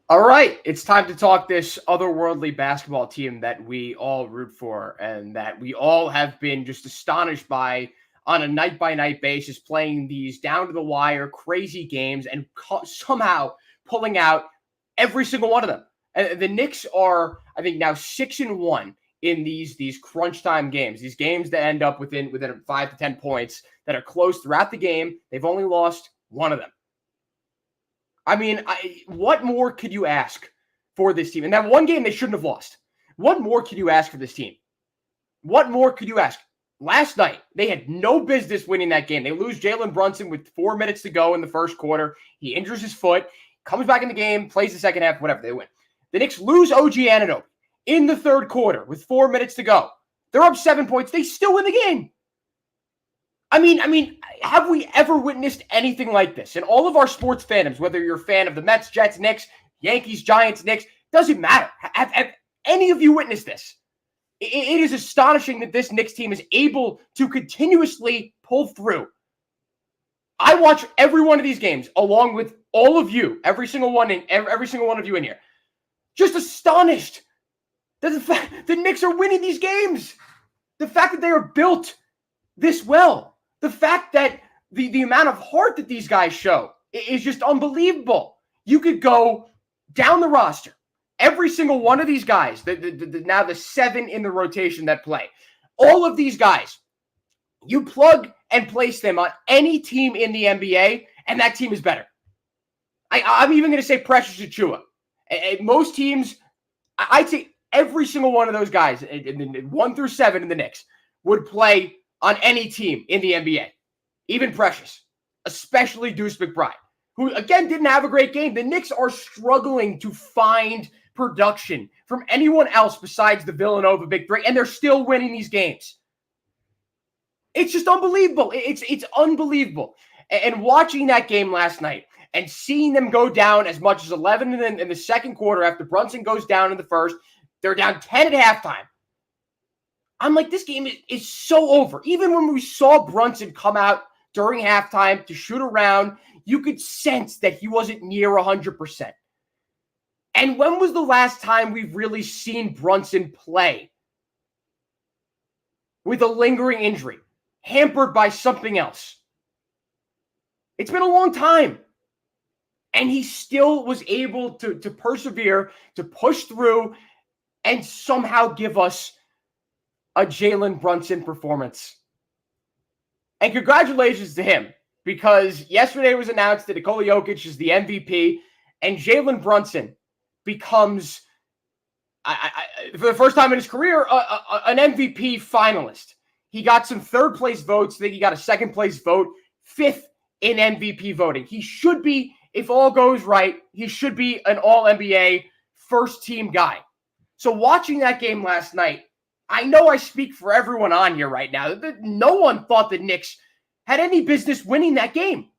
All right, it's time to talk this otherworldly basketball team that we all root for and that we all have been just astonished by on a night by night basis, playing these down to the wire, crazy games and somehow pulling out every single one of them. And the Knicks are, I think, now 6-1 in these crunch time games, these games that end up within 5 to 10 points that are close throughout the game. They've only lost one of them. I mean, what more could you ask for this team? And that one game they shouldn't have lost. What more could you ask for this team? What more could you ask? Last night, they had no business winning that game. They lose Jalen Brunson with 4 minutes to go in the first quarter. He injures his foot, comes back in the game, plays the second half, whatever, they win. The Knicks lose OG Anunoby in the third quarter with 4 minutes to go. They're up 7 points. They still win the game. I mean, have we ever witnessed anything like this? In all of our sports fandoms, whether you're a fan of the Mets, Jets, Knicks, Yankees, Giants, Knicks, doesn't matter. Have any of you witnessed this? It is astonishing that this Knicks team is able to continuously pull through. I watch every one of these games along with all of you, every single one of you in here. Just astonished that the Knicks are winning these games. The fact that they are built this well. The fact that the amount of heart that these guys show is just unbelievable. You could go down the roster. Every single one of these guys, now the 7 in the rotation that play, all of these guys, you plug and place them on any team in the NBA, and that team is better. I'm even going to say Precious Achiuwa. Most teams, I'd say every single one of those guys, 1 through 7 in the Knicks, would play on any team in the NBA, even Precious, especially Deuce McBride, who, again, didn't have a great game. The Knicks are struggling to find production from anyone else besides the Villanova Big Three, and they're still winning these games. It's just unbelievable. It's unbelievable. And watching that game last night and seeing them go down as much as 11 in the second quarter after Brunson goes down in the first, they're down 10 at halftime. I'm like, this game is so over. Even when we saw Brunson come out during halftime to shoot around, you could sense that he wasn't near 100%. And when was the last time we've really seen Brunson play with a lingering injury, hampered by something else? It's been a long time. And he still was able to persevere, to push through, and somehow give us a Jalen Brunson performance. And congratulations to him, because yesterday it was announced that Nikola Jokic is the MVP, and Jalen Brunson becomes, for the first time in his career, an MVP finalist. He got some third-place votes. I think he got a second-place vote, 5th in MVP voting. He should be, if all goes right, he should be an All-NBA first-team guy. So watching that game last night, I know I speak for everyone on here right now. No one thought the Knicks had any business winning that game.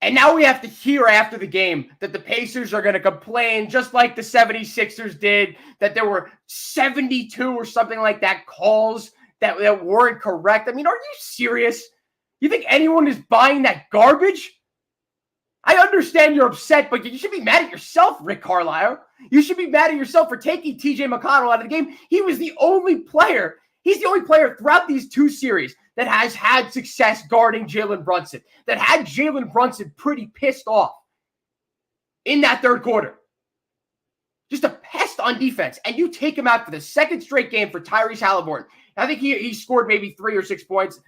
And now we have to hear after the game that the Pacers are going to complain, just like the 76ers did, that there were 72 or something like that calls that weren't correct. I mean, are you serious? You think anyone is buying that garbage? I understand you're upset, but you should be mad at yourself, Rick Carlisle. You should be mad at yourself for taking TJ McConnell out of the game. He's the only player throughout these 2 series that has had success guarding Jalen Brunson, that had Jalen Brunson pretty pissed off in that third quarter. Just a pest on defense. And you take him out for the second straight game for Tyrese Halliburton. I think he scored maybe 3 or 6 points.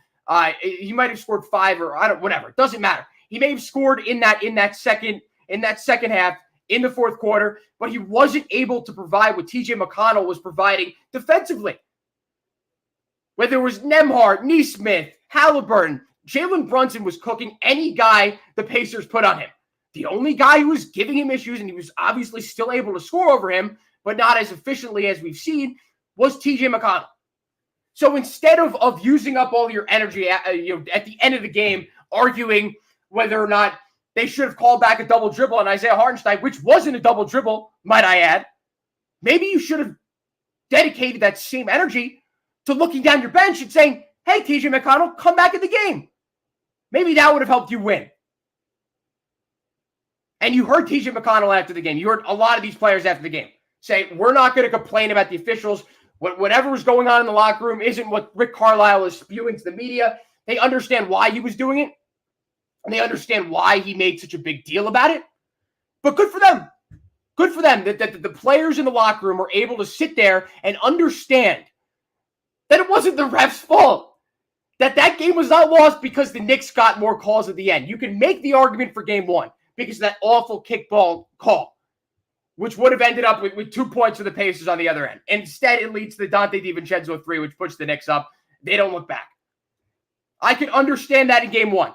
He might have scored 5 or whatever. It doesn't matter. He may have scored in that second half, in the fourth quarter, but he wasn't able to provide what TJ McConnell was providing defensively. Whether it was Nembhard, Nesmith, Halliburton, Jalen Brunson was cooking any guy the Pacers put on him. The only guy who was giving him issues, and he was obviously still able to score over him, but not as efficiently as we've seen, was TJ McConnell. So instead of using up all your energy at the end of the game, arguing whether or not they should have called back a double dribble on Isaiah Hartenstein, which wasn't a double dribble, might I add, maybe you should have dedicated that same energy to looking down your bench and saying, hey, TJ McConnell, come back in the game. Maybe that would have helped you win. And you heard TJ McConnell after the game. You heard a lot of these players after the game say, we're not going to complain about the officials. Whatever was going on in the locker room isn't what Rick Carlisle is spewing to the media. They understand why he was doing it. And they understand why he made such a big deal about it. But good for them. Good for them that the players in the locker room were able to sit there and understand that it wasn't the ref's fault. That game was not lost because the Knicks got more calls at the end. You can make the argument for game one because of that awful kickball call, which would have ended up with 2 points for the Pacers on the other end. Instead, it leads to the Dante DiVincenzo 3, which puts the Knicks up. They don't look back. I can understand that in game one.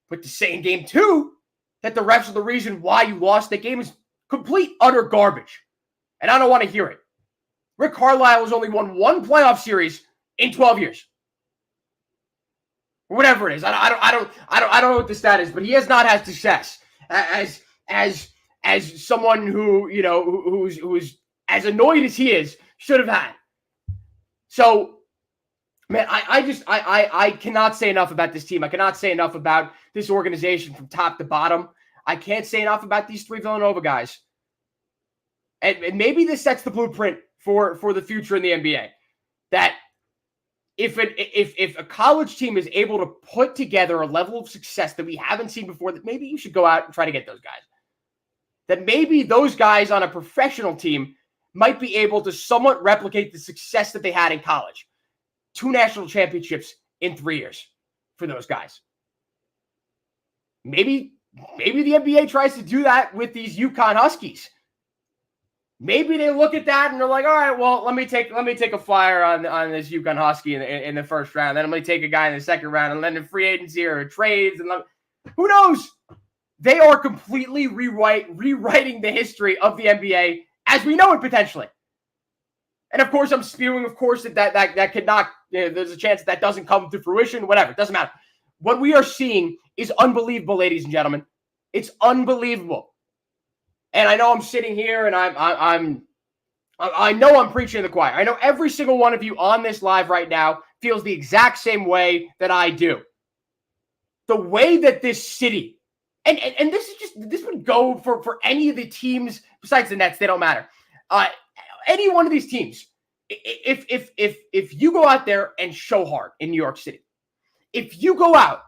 But to say in game two that the refs are the reason why you lost that game is complete, utter garbage. And I don't want to hear it. Rick Carlisle has only won one playoff series in 12 years. Whatever it is. I don't know what the stat is, but he has not had success as someone who, you know, who's as annoyed as he is, should have had. So, man, I cannot say enough about this team. I cannot say enough about this organization from top to bottom. I can't say enough about these three Villanova guys. And maybe this sets the blueprint for the future in the NBA. That if a college team is able to put together a level of success that we haven't seen before, that maybe you should go out and try to get those guys. That maybe those guys on a professional team might be able to somewhat replicate the success that they had in college. 2 national championships in 3 years for those guys. Maybe the NBA tries to do that with these UConn Huskies. Maybe they look at that and they're like, all right, well, let me take a flyer on this UConn Husky in the first round. Then I'm going to take a guy in the second round, and then the free agency or trades. And who knows? They are completely rewriting the history of the NBA as we know it potentially. And of course, I'm spewing, of course, that could not, you know, there's a chance that doesn't come to fruition, whatever. It doesn't matter. What we are seeing is unbelievable, ladies and gentlemen. It's unbelievable. And I know I'm sitting here and I know I'm preaching to the choir. I know every single one of you on this live right now feels the exact same way that I do. The way that this city, and this would go for any of the teams besides the Nets, they don't matter. Any one of these teams, if you go out there and show heart in New York City, if you go out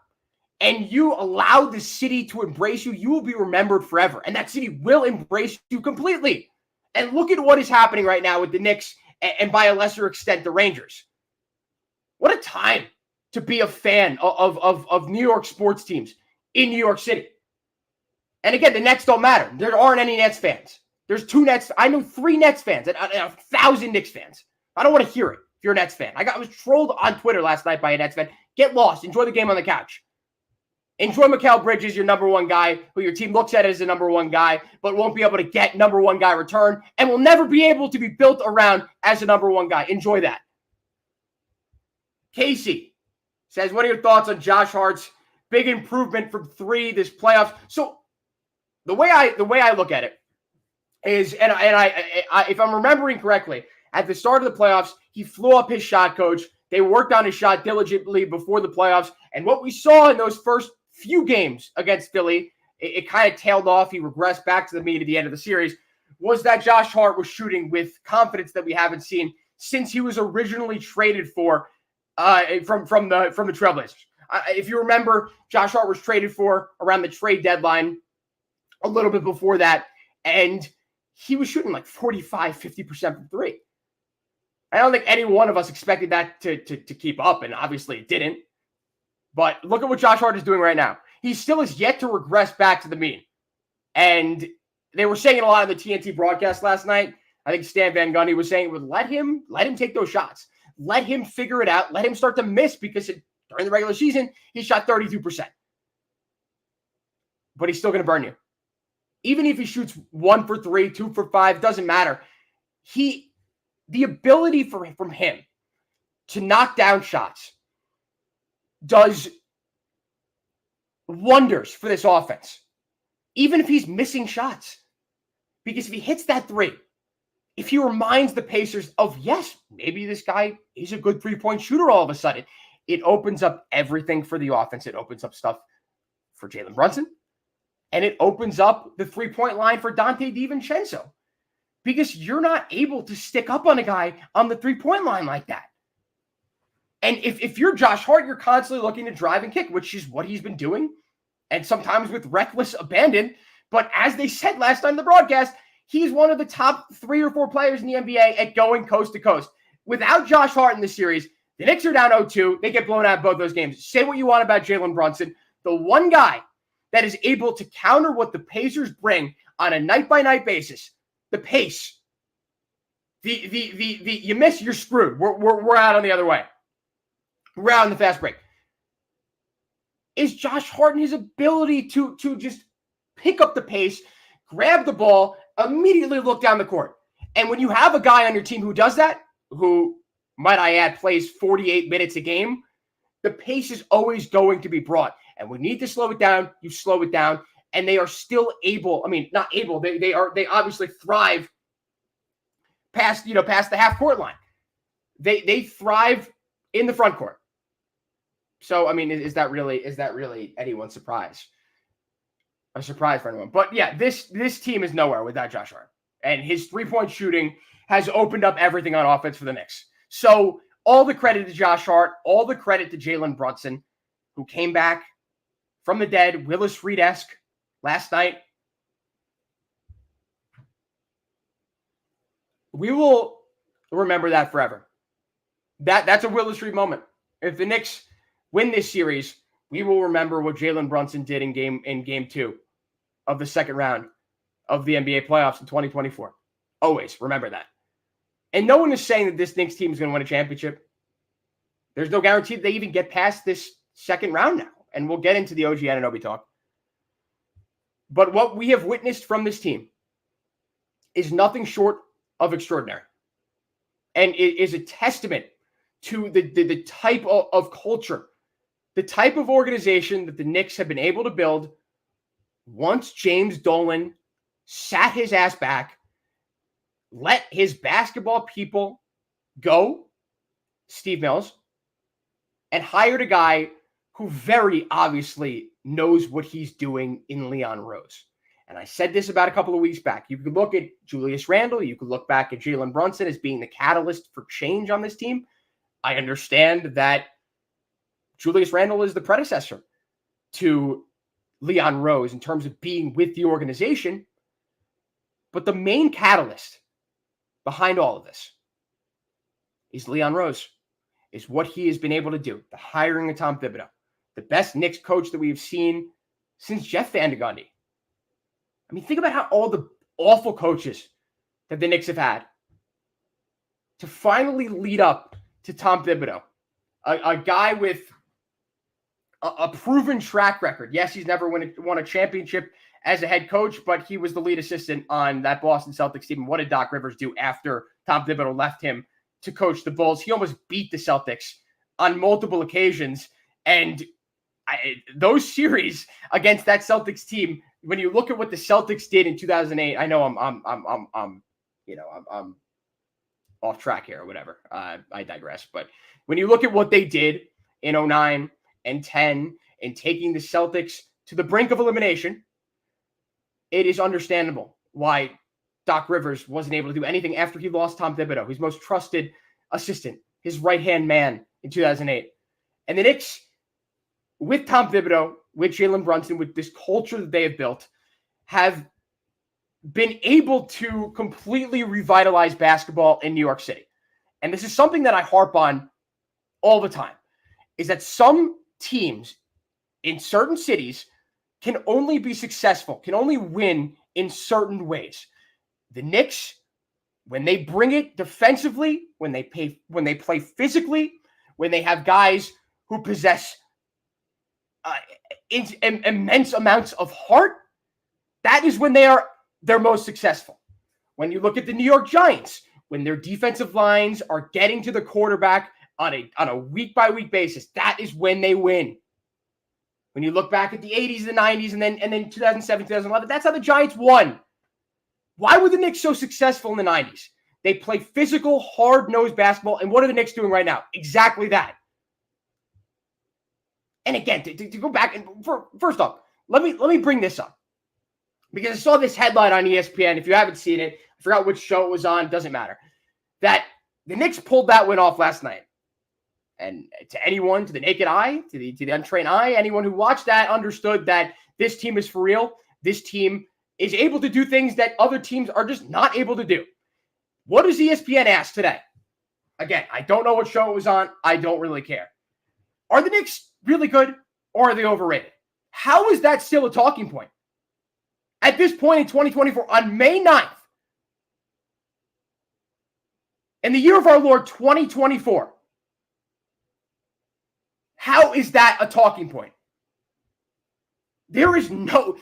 and you allow the city to embrace you, you will be remembered forever. And that city will embrace you completely. And look at what is happening right now with the Knicks and by a lesser extent, the Rangers. What a time to be a fan of New York sports teams in New York City. And again, the Nets don't matter. There aren't any Nets fans. There's 2 Nets. I know 3 Nets fans and 1,000 Knicks fans. I don't want to hear it if you're a Nets fan. I was trolled on Twitter last night by a Nets fan. Get lost. Enjoy the game on the couch. Enjoy Mikal Bridges, your number one guy, who your team looks at as the number one guy, but won't be able to get number one guy return and will never be able to be built around as a number one guy. Enjoy that. Casey says, what are your thoughts on Josh Hart's big improvement from 3 this playoffs? So the way I look at it is, and I if I'm remembering correctly, at the start of the playoffs, he flew up his shot coach. They worked on his shot diligently before the playoffs. And what we saw in those first few games against Philly, it kind of tailed off. He regressed back to the mean at the end of the series, was that Josh Hart was shooting with confidence that we haven't seen since he was originally traded for from the Trailblazers. If you remember, Josh Hart was traded for around the trade deadline a little bit before that, and he was shooting like 45, 50% from 3. I don't think any one of us expected that to keep up, and obviously it didn't. But look at what Josh Hart is doing right now. He still is yet to regress back to the mean. And they were saying it a lot of the TNT broadcast last night. I think Stan Van Gundy was saying, let him take those shots. Let him figure it out. Let him start to miss because during the regular season, he shot 32%. But he's still going to burn you. Even if he shoots 1 for 3, 2 for 5, doesn't matter. The ability from him to knock down shots does wonders for this offense, even if he's missing shots. Because if he hits that 3, if he reminds the Pacers of, yes, maybe this guy is a good 3-point shooter all of a sudden, it opens up everything for the offense. It opens up stuff for Jalen Brunson. And it opens up the three-point line for Dante DiVincenzo because you're not able to stick up on a guy on the three-point line like that. And if you're Josh Hart, you're constantly looking to drive and kick, which is what he's been doing, and sometimes with reckless abandon. But as they said last time in the broadcast, he's one of the top 3 or 4 players in the NBA at going coast to coast. Without Josh Hart in the series, the Knicks are down 0-2. They get blown out of both those games. Say what you want about Jalen Brunson. The one guy that is able to counter what the Pacers bring on a night-by-night basis, the pace. You miss, you're screwed. We're out on the other way. We're out in the fast break. Is Josh Hart and his ability to just pick up the pace, grab the ball, immediately look down the court. And when you have a guy on your team who does that, who, might I add, plays 48 minutes a game, the pace is always going to be brought. And we need to slow it down. You slow it down. And they are still able, I mean, not able, they obviously thrive past the half court line. They thrive in the front court. So, I mean, is that really anyone's surprise? A surprise for anyone. But yeah, this team is nowhere without Josh Hart. And his three-point shooting has opened up everything on offense for the Knicks. So all the credit to Josh Hart, all the credit to Jalen Brunson, who came back from the dead, Willis Reed-esque last night. We will remember that forever. That's a Willis Reed moment. If the Knicks win this series, we will remember what Jalen Brunson did in game 2 of the second round of the NBA playoffs in 2024. Always remember that. And no one is saying that this Knicks team is going to win a championship. There's no guarantee that they even get past this second round now. And we'll get into the OG Anunoby talk. But what we have witnessed from this team is nothing short of extraordinary. And it is a testament to the type of culture, the type of organization that the Knicks have been able to build once James Dolan sat his ass back, let his basketball people go, Steve Mills, and hired a guy who very obviously knows what he's doing in Leon Rose. And I said this about a couple of weeks back. You could look at Julius Randle. You could look back at Jalen Brunson as being the catalyst for change on this team. I understand that Julius Randle is the predecessor to Leon Rose in terms of being with the organization. But the main catalyst behind all of this is Leon Rose, is what he has been able to do. The hiring of Tom Thibodeau, the best Knicks coach that we have seen since Jeff Van Gundy. I mean, think about how all the awful coaches that the Knicks have had to finally lead up to Tom Thibodeau, a guy with a proven track record. Yes, he's never won a championship as a head coach, but he was the lead assistant on that Boston Celtics team. What did Doc Rivers do after Tom Thibodeau left him to coach the Bulls? He almost beat the Celtics on multiple occasions. And those series against that Celtics team, when you look at what the Celtics did in 2008, I know I'm off track here or whatever. I digress. But when you look at what they did in 09 and 10 and taking the Celtics to the brink of elimination, it is understandable why Doc Rivers wasn't able to do anything after he lost Tom Thibodeau, his most trusted assistant, his right-hand man in 2008. And the Knicks, with Tom Thibodeau, with Jalen Brunson, with this culture that they have built, have been able to completely revitalize basketball in New York City. And this is something that I harp on all the time, is that some teams in certain cities can only be successful, can only win in certain ways. The Knicks, when they bring it defensively, when they play physically, when they have guys who possess immense amounts of heart, that is when they're most successful. When you look at the New York Giants, when their defensive lines are getting to the quarterback on a week-by-week basis, that is when they win. When you look back at the 80s, the 90s, and then 2007, 2011, that's how the Giants won. Why were the Knicks so successful in the 90s? They play physical, hard-nosed basketball, and what are the Knicks doing right now? Exactly that. And again, to go back, and first off, let me bring this up. because I saw this headline on ESPN. If you haven't seen it, I forgot which show it was on. Doesn't matter. That the Knicks pulled that win off last night. And to anyone, to the naked eye, to the untrained eye, anyone who watched that understood that this team is for real. This team is able to do things that other teams are just not able to do. What does ESPN ask today? Again, I don't know what show it was on. I don't really care. Are the Knicks really good or are they overrated? How is that still a talking point? At this point in 2024, on May 9th, in the year of our Lord 2024, how is that a talking point? There is no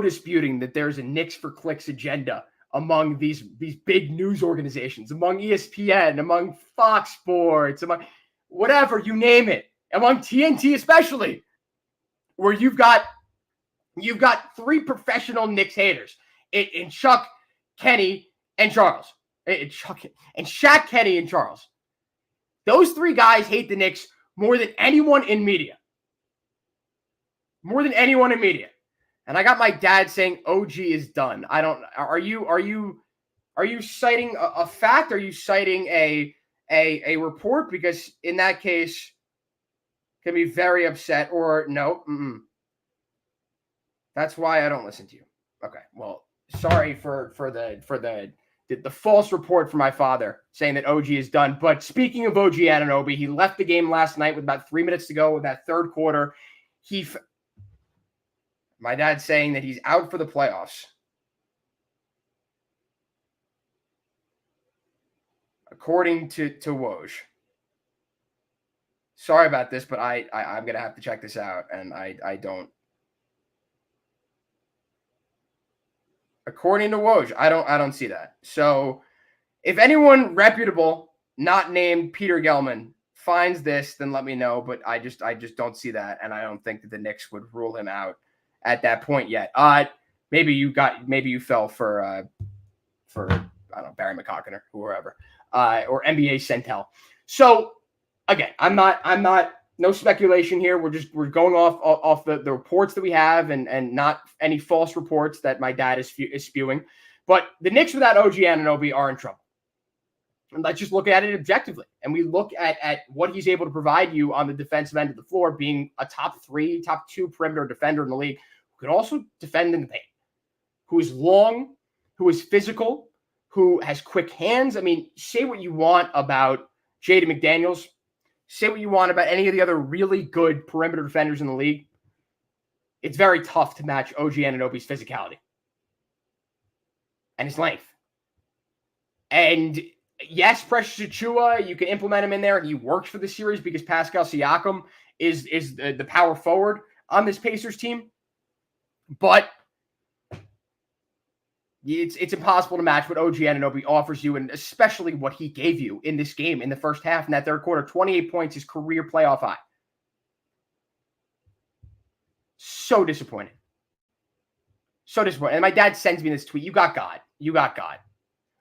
disputing that there's a Knicks for clicks agenda among these big news organizations, among ESPN, among Fox Sports, among whatever, you name it, among TNT especially, where you've got three professional Knicks haters in Chuck, Kenny, and Charles. And Shaq, Kenny, and Charles. Those three guys hate the Knicks more than anyone in media. More than anyone in media. And I got my dad saying OG is done. I don't. Are you citing a fact? Are you citing a report? Because in that case, can be very upset. Or no. That's why I don't listen to you. Okay. Well, sorry for the false report from my father saying that OG is done. But speaking of OG Anunoby, he left the game last night with about 3 minutes to go with that third quarter. My dad's saying that he's out for the playoffs. According to Woj. Sorry about this, but I'm going to have to check this out, and I don't. According to Woj, I don't see that. So if anyone reputable, not named Peter Gelman, finds this, then let me know. But I just don't see that, and I don't think that the Knicks would rule him out at that point yet. Maybe you fell for I don't know, Barry McCockner or whoever, or NBA Centel. So again, I'm not. No speculation here. We're going off the reports that we have and not any false reports that my dad is spewing. But the Knicks without OG Anunoby are in trouble. And let's just look at it objectively. And we look at what he's able to provide you on the defensive end of the floor, being a top 2 perimeter defender in the league, who can also defend in the paint, who is long, who is physical, who has quick hands. I mean, say what you want about Jaden McDaniels. Say what you want about any of the other really good perimeter defenders in the league. It's very tough to match OG Anunoby's physicality and his length. And yes, Precious Achiuwa, you can implement him in there. He works for the series because Pascal Siakam is the power forward on this Pacers team. But it's impossible to match what OG Anunoby offers you, and especially what he gave you in this game in the first half in that third quarter. 28 points, his career playoff high. So disappointing. So disappointing. And my dad sends me this tweet. You got God. You got God.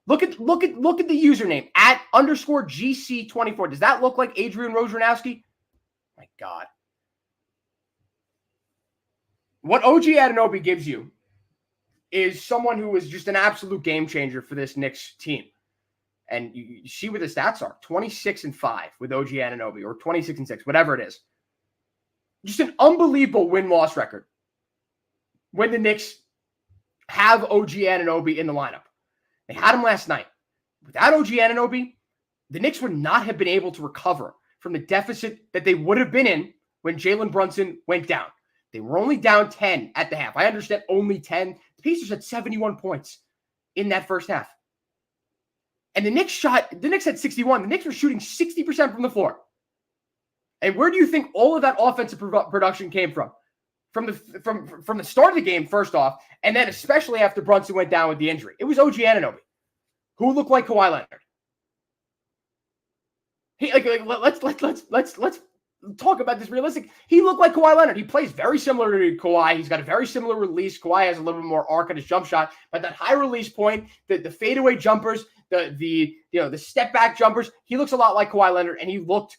Look at the username @_GC24. Does that look like Adrian Wojnarowski? My God. What OG Anunoby gives you is someone who is just an absolute game changer for this Knicks team. And you see what the stats are. 26-5 with OG Anunoby, or 26-6, whatever it is. Just an unbelievable win-loss record when the Knicks have OG Anunoby in the lineup. They had him last night. Without OG Anunoby, the Knicks would not have been able to recover from the deficit that they would have been in when Jalen Brunson went down. They were only down 10 at the half. I understand only 10. The Pacers had 71 points in that first half. And the Knicks had 61. The Knicks were shooting 60% from the floor. And where do you think all of that offensive production came from? From the start of the game, first off, and then especially after Brunson went down with the injury. It was OG Anunoby, who looked like Kawhi Leonard. Let's talk about this realistic. He looked like Kawhi Leonard. He plays very similar to Kawhi. He's got a very similar release. Kawhi has a little bit more arc on his jump shot, but that high release point, the fadeaway jumpers, the step back jumpers, he looks a lot like Kawhi Leonard, and he looked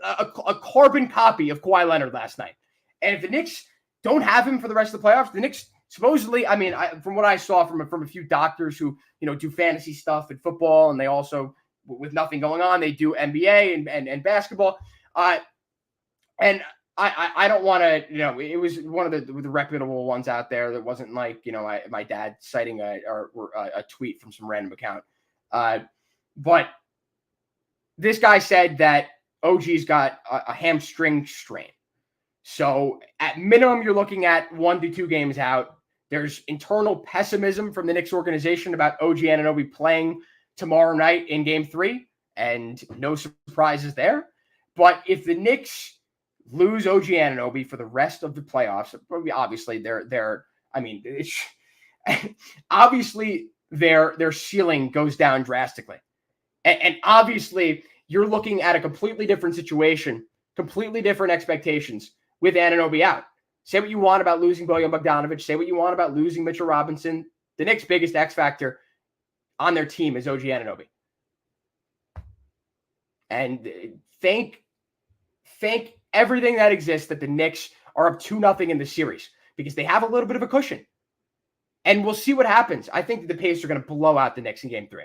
a carbon copy of Kawhi Leonard last night. And if the Knicks don't have him for the rest of the playoffs, the Knicks Supposedly, I mean, from what I saw from a few doctors who, do fantasy stuff in football, and they also, with nothing going on, they do NBA and basketball. And I don't want to, it was one of the reputable ones out there that wasn't like, my dad citing a tweet from some random account. But this guy said that OG's got a hamstring strain. So at minimum, you're looking at 1 to 2 games out. There's internal pessimism from the Knicks organization about OG Anunoby playing tomorrow night in Game 3, and no surprises there. But if the Knicks lose OG Anunoby for the rest of the playoffs, obviously obviously their ceiling goes down drastically, and obviously you're looking at a completely different situation, completely different expectations with Anunoby out. Say what you want about losing Bojan Bogdanovic. Say what you want about losing Mitchell Robinson. The Knicks' biggest X factor on their team is OG Anunoby. And thank everything that exists that the Knicks are up 2-0 in the series, because they have a little bit of a cushion. And we'll see what happens. I think that the Pacers are going to blow out the Knicks in Game 3.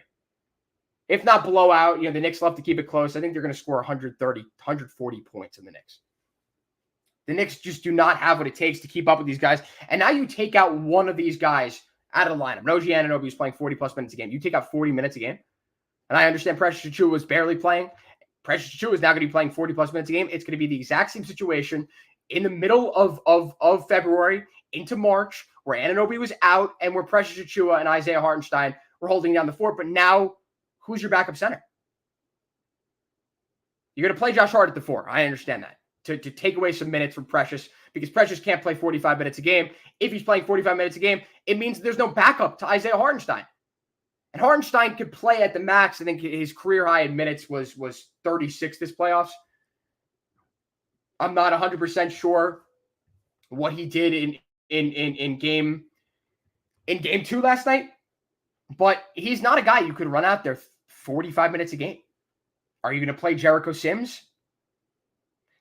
If not blow out, the Knicks love to keep it close. I think they're going to score 130, 140 points in the Knicks. The Knicks just do not have what it takes to keep up with these guys. And now you take out one of these guys out of the lineup. OG Anunoby is playing 40-plus minutes a game. You take out 40 minutes a game. And I understand Precious Achiuwa was barely playing. Precious Achiuwa is now going to be playing 40-plus minutes a game. It's going to be the exact same situation in the middle of February into March, where Anunoby was out and where Precious Achiuwa and Isaiah Hartenstein were holding down the fort. But now, who's your backup center? You're going to play Josh Hart at the 4. I understand that. To take away some minutes from Precious, because Precious can't play 45 minutes a game. If he's playing 45 minutes a game, it means there's no backup to Isaiah Hartenstein. And Hartenstein could play at the max. I think his career high in minutes was 36 this playoffs. I'm not 100% sure what he did in game 2 last night, but he's not a guy you could run out there 45 minutes a game. Are you going to play Jericho Sims?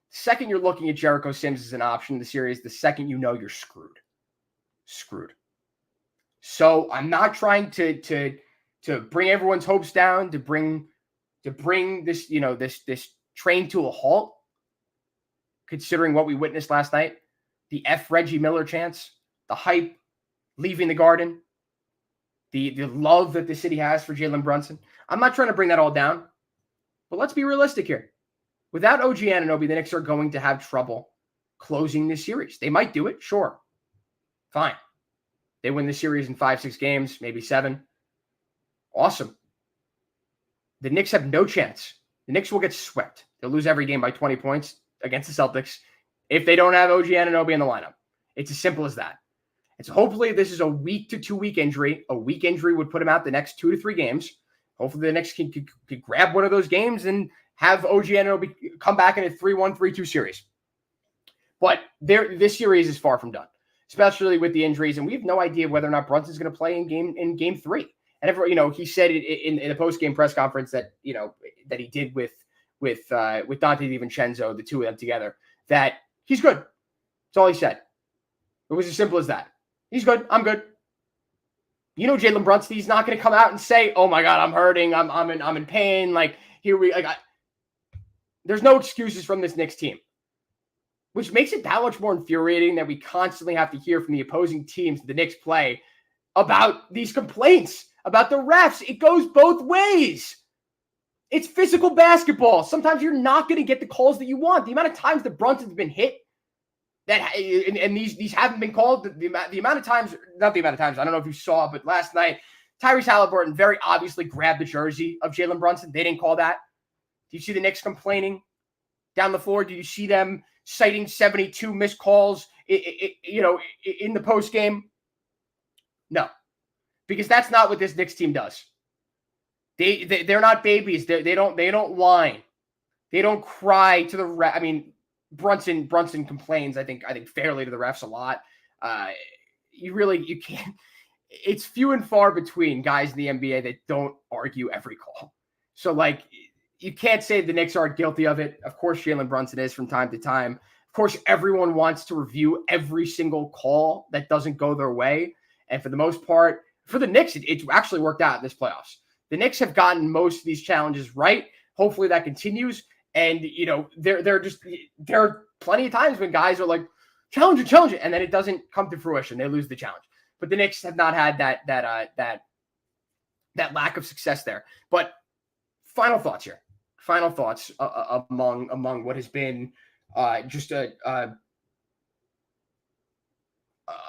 Second you're looking at Jericho Sims as an option in the series, the second you're screwed. So I'm not trying to bring everyone's hopes down, to bring this, this train to a halt, considering what we witnessed last night, the F Reggie Miller chants, the hype, leaving the Garden, the love that the city has for Jalen Brunson. I'm not trying to bring that all down, but let's be realistic here. Without OG Anunoby, the Knicks are going to have trouble closing this series. They might do it, sure. Fine. They win the series in 5-6 games, maybe 7. Awesome. The Knicks have no chance. The Knicks will get swept. They'll lose every game by 20 points against the Celtics if they don't have OG Anunoby in the lineup. It's as simple as that. And so hopefully this is a week to 2 week injury. A week injury would put him out the next 2 to 3 games. Hopefully the Knicks can grab one of those games and have OG Anunoby come back in a 3-1, 3-2 series. But this series is far from done, especially with the injuries. And we have no idea whether or not Brunson's going to play in game 3. And everyone, he said in a post-game press conference that, that he did with Dante DiVincenzo, the two of them together, that he's good. That's all he said. It was as simple as that. He's good. I'm good. Jalen Brunson, he's not going to come out and say, "Oh my God, I'm hurting. I'm in pain." There's no excuses from this Knicks team, which makes it that much more infuriating that we constantly have to hear from the opposing teams the Knicks play about these complaints about the refs. It goes both ways. It's physical basketball. Sometimes you're not going to get the calls that you want. The amount of times that Brunson's been hit and these haven't been called, the amount of times, not the amount of times, I don't know if you saw, but last night, Tyrese Halliburton very obviously grabbed the jersey of Jalen Brunson. They didn't call that. Do you see the Knicks complaining down the floor? Do you see them citing 72 missed calls, in the post game? No, because that's not what this Knicks team does. They're not babies. They don't whine. They don't cry to the ref. I mean, Brunson complains, I think fairly, to the refs a lot. You can't. It's few and far between guys in the NBA that don't argue every call. So you can't say the Knicks aren't guilty of it. Of course, Jalen Brunson is from time to time. Of course, everyone wants to review every single call that doesn't go their way. And for the most part, for the Knicks, it's actually worked out in this playoffs. The Knicks have gotten most of these challenges right. Hopefully that continues. And, there are plenty of times when guys are like, challenge it, and then it doesn't come to fruition. They lose the challenge. But the Knicks have not had that lack of success there. But final thoughts here. Final thoughts among what has been just an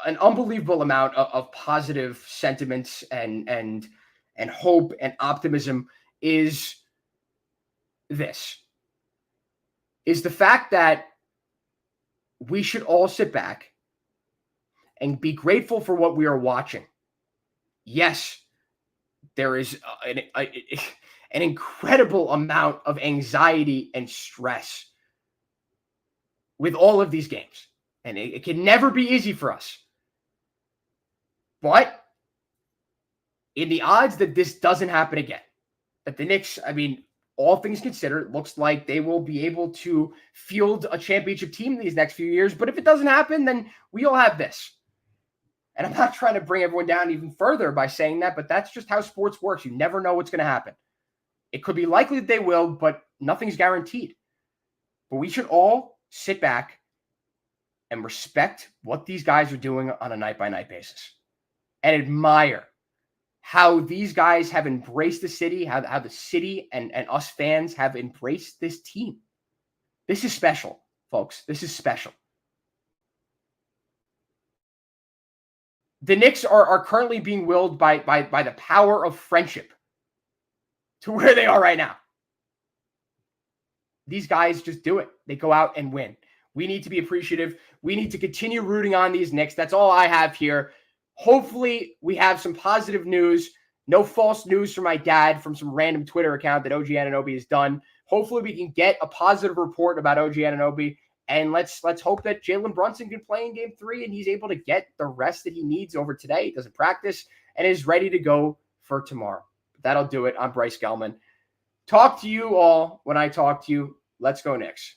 unbelievable amount of positive sentiments and hope and optimism is the fact that we should all sit back and be grateful for what we are watching. Yes, there is an incredible amount of anxiety and stress with all of these games. And it can never be easy for us. But in the odds that this doesn't happen again, that the Knicks, all things considered, looks like they will be able to field a championship team these next few years. But if it doesn't happen, then we all have this. And I'm not trying to bring everyone down even further by saying that, but that's just how sports works. You never know what's going to happen. It could be likely that they will, but nothing's guaranteed. But we should all sit back and respect what these guys are doing on a night-by-night basis and admire how these guys have embraced the city, how the city and us fans have embraced this team. This is special, folks. This is special. The Knicks are currently being willed by the power of friendship to where they are right now. These guys just do it. They go out and win. We need to be appreciative. We need to continue rooting on these Knicks. That's all I have here. Hopefully, we have some positive news. No false news from my dad from some random Twitter account that OG Anunoby has done. Hopefully, we can get a positive report about OG Anunoby. And let's hope that Jalen Brunson can play in Game 3 and he's able to get the rest that he needs over today. He doesn't practice and is ready to go for tomorrow. That'll do it. I'm Bryce Gelman. Talk to you all when I talk to you. Let's go Knicks.